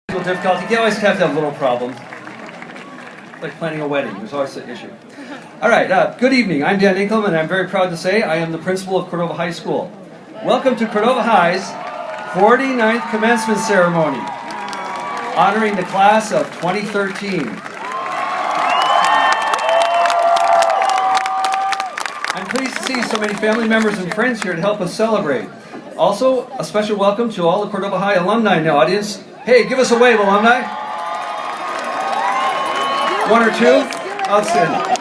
Difficulty. You always have to have little problems. Like planning a wedding, there's always an issue. All right, good evening. I'm Dan Inkelman, and I'm very proud to say I am the principal of Cordova High School. Welcome to Cordova High's 49th commencement ceremony, honoring the class of 2013. I'm pleased to see so many family members and friends here to help us celebrate. Also, a special welcome to all the Cordova High alumni in the audience. Hey, give us a wave, alumni. One or two? Outstanding.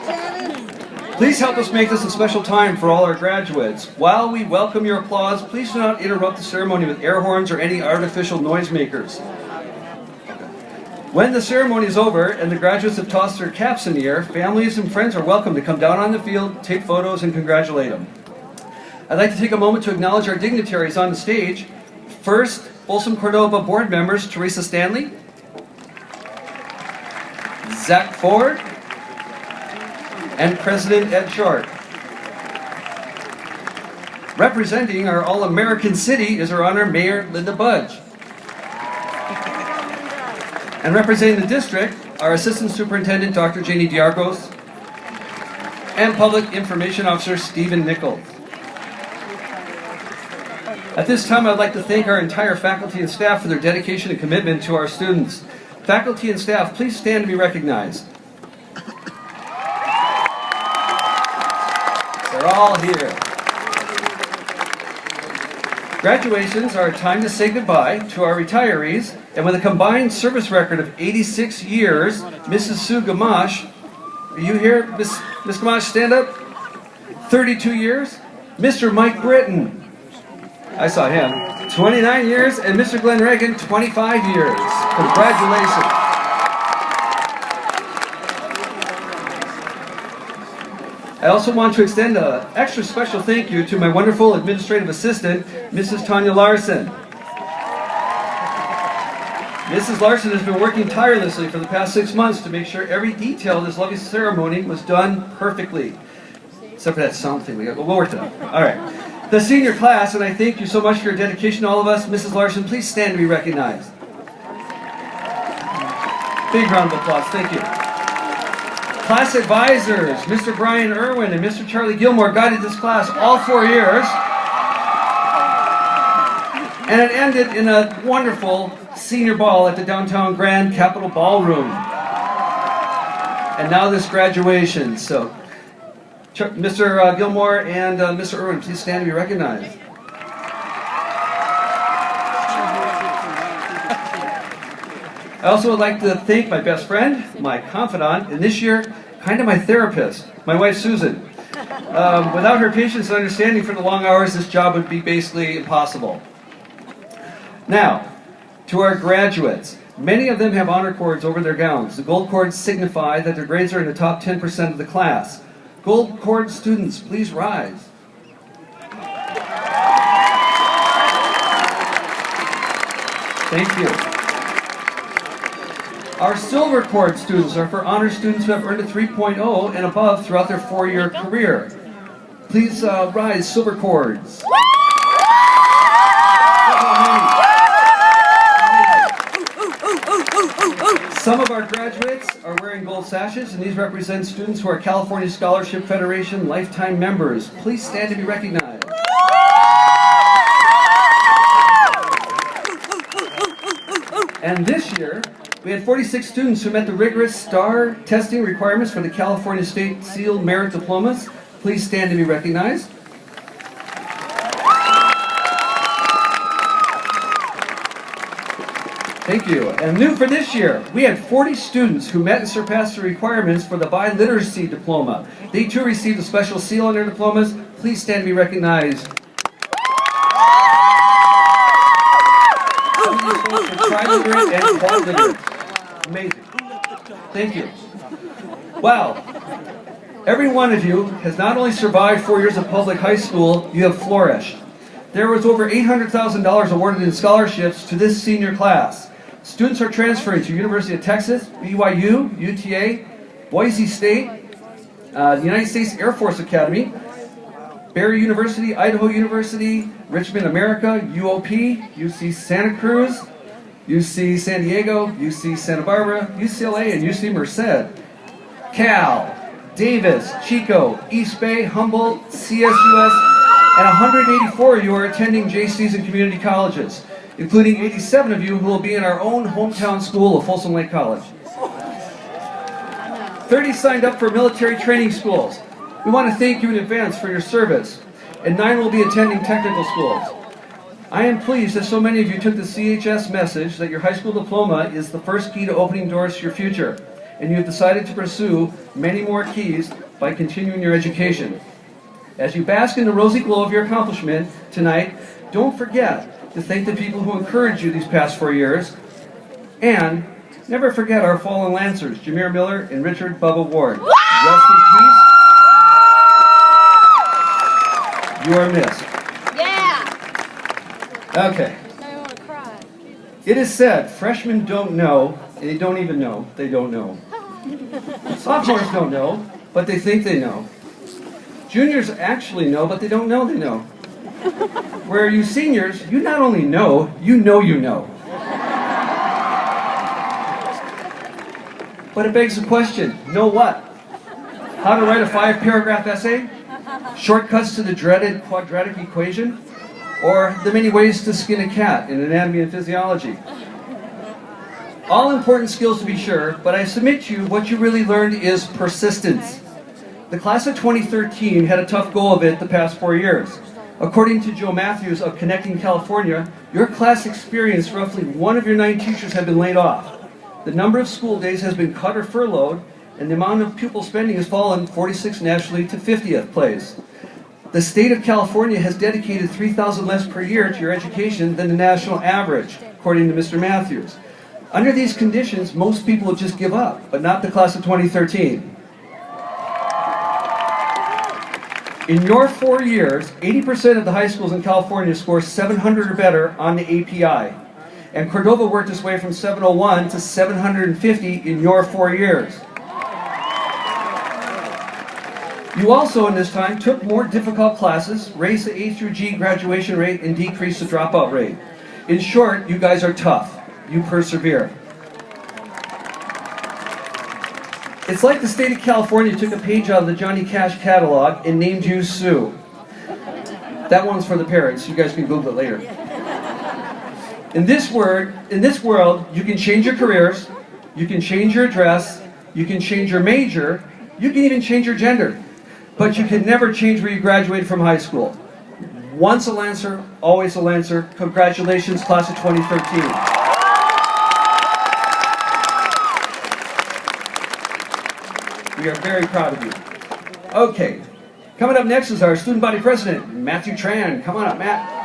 Please help us make this a special time for all our graduates. While we welcome your applause, please do not interrupt the ceremony with air horns or any artificial noisemakers. When the ceremony is over and the graduates have tossed their caps in the air, families and friends are welcome to come down on the field, take photos, and congratulate them. I'd like to take a moment to acknowledge our dignitaries on the stage. First, Folsom Cordova board members Teresa Stanley, Zach Ford, and President Ed Short. Representing our all-American city is our honor Mayor Linda Budge. And representing the district, our Assistant Superintendent Dr. Janie Diargos, and Public Information Officer Stephen Nichols. At this time, I'd like to thank our entire faculty and staff for their dedication and commitment to our students. Faculty and staff, please stand to be recognized. They're all here. Graduations are a time to say goodbye to our retirees, and with a combined service record of 86 years, Mrs. Sue Gamache, are you here, Miss Gamache, stand up? 32 years. Mr. Mike Britton, I saw him, 29 years, and Mr. Glenn Reagan, 25 years. Congratulations. I also want to extend an extra special thank you to my wonderful administrative assistant, Mrs. Tanya Larson. Mrs. Larson has been working tirelessly for the past 6 months to make sure every detail of this lovely ceremony was done perfectly. Except for that sound thing, we'll work it out. All right. The senior class, and I thank you so much for your dedication to all of us. Mrs. Larson, please stand to be recognized. Big round of applause, thank you. Class advisors, Mr. Brian Irwin and Mr. Charlie Gilmore guided this class all 4 years. And it ended in a wonderful senior ball at the downtown Grand Capitol Ballroom. And now this graduation, so Mr. Gilmore and Mr. Irwin, please stand to be recognized. I also would like to thank my best friend, my confidant, and this year, kind of my therapist, my wife Susan. Without her patience and understanding for the long hours, this job would be basically impossible. Now, to our graduates. Many of them have honor cords over their gowns. The gold cords signify that their grades are in the top 10% of the class. Gold cord students, please rise. Thank you. Our silver cord students are for honor students who have earned a 3.0 and above throughout their 4-year career. Please rise, silver cords. Some of our graduates are wearing gold sashes, and these represent students who are California Scholarship Federation lifetime members. Please stand to be recognized. And this year, we had 46 students who met the rigorous STAR testing requirements for the California State Seal Merit Diplomas. Please stand to be recognized. Thank you. And new for this year, we had 40 students who met and surpassed the requirements for the Biliteracy Diploma. They too received a special seal on their diplomas. Please stand to be recognized. And amazing. Thank you. Wow. Every one of you has not only survived 4 years of public high school, you have flourished. There was over $800,000 awarded in scholarships to this senior class. Students are transferring to University of Texas, BYU, UTA, Boise State, the United States Air Force Academy, Barry University, Idaho University, Richmond, America, UOP, UC Santa Cruz, UC San Diego, UC Santa Barbara, UCLA, and UC Merced. Cal, Davis, Chico, East Bay, Humboldt, CSUS, and 184 of you are attending JCs and community colleges, including 87 of you who will be in our own hometown school of Folsom Lake College. 30 signed up for military training schools. We want to thank you in advance for your service, and 9 will be attending technical schools. I am pleased that so many of you took the CHS message that your high school diploma is the first key to opening doors to your future, and you have decided to pursue many more keys by continuing your education. As you bask in the rosy glow of your accomplishment tonight, don't forget to thank the people who encouraged you these past 4 years, and never forget our fallen Lancers, Jameer Miller and Richard Bubba Ward. Rest in peace. You are missed. Okay. I want to cry. It is said freshmen don't know, and they don't even know they don't know. Sophomores don't know, but they think they know. Juniors actually know, but they don't know they know. Where you seniors, you not only know, you know you know. But it begs the question, know what? How to write a 5-paragraph essay? Shortcuts to the dreaded quadratic equation? Or the many ways to skin a cat in anatomy and physiology? All important skills to be sure, but I submit to you what you really learned is persistence. The class of 2013 had a tough go of it the past 4 years. According to Joe Matthews of Connecting California, your class experienced roughly 1 of your 9 teachers have been laid off. The number of school days has been cut or furloughed, and the amount of pupil spending has fallen 46 nationally to 50th place. The state of California has dedicated $3,000 less per year to your education than the national average, according to Mr. Matthews. Under these conditions, most people would just give up, but not the class of 2013. In your 4 years, 80% of the high schools in California score 700 or better on the API. And Cordova worked its way from 701 to 750 in your 4 years. You also, in this time, took more difficult classes, raised the A through G graduation rate, and decreased the dropout rate. In short, you guys are tough. You persevere. It's like the state of California took a page out of the Johnny Cash catalog and named you Sue. That one's for the parents. You guys can Google it later. In this world, you can change your careers, you can change your address, you can change your major, you can even change your gender. But you can never change where you graduated from high school. Once a Lancer, always a Lancer. Congratulations, class of 2013. We are very proud of you. Okay, coming up next is our student body president, Matthew Tran. Come on up, Matt.